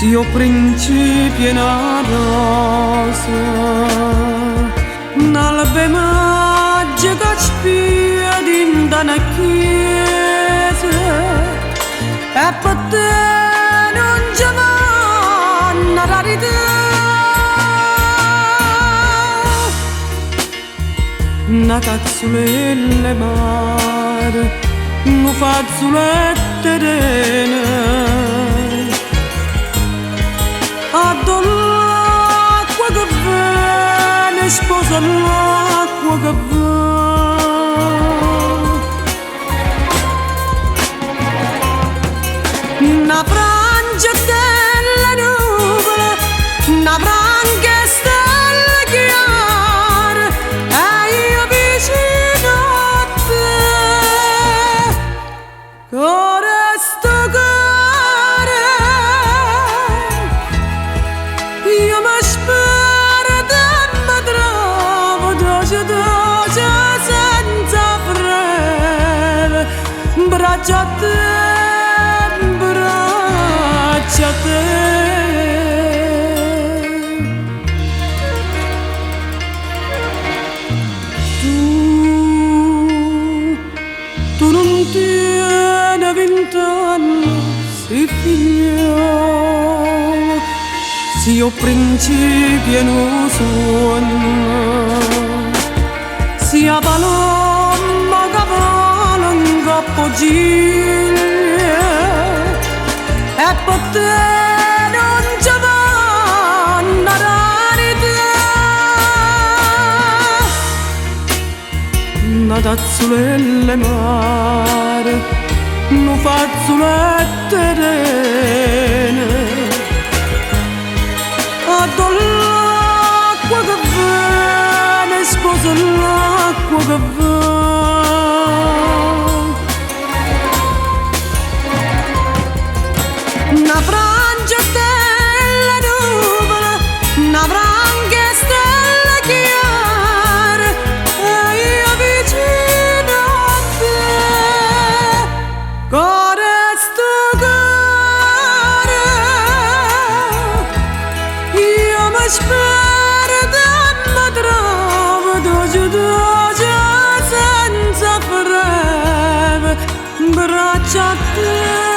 Io principi una rosa, un'albe magica spia in una chiesa, e per te non c'è una rarità. Una cazzolella mare, un fazzoletto rene, addo l'acqua che viene, sposa l'acqua che viene. Una frangia delle nuvole, una franca stella chiara, e io vicino a te, con sto cuore. Io mi spero che mi trovo dolce, dolce, senza freme, braccia a te, braccia a te. Tu non tieni 20 anni, sei figlio. Io principio in un sogno, sia palomma che vola in coppo giglia, e per te non c'è una rarità. Una tazzolella mare, un fazzoletto rene, addo l'acqua che viene, sposa l'acqua che viene. Una frangia delle nuvole, una franca stella chiara, e io vicino a te, con sto cuore. Io mi spero che mi trovo dolce, dolce, senza freme, braccia a te.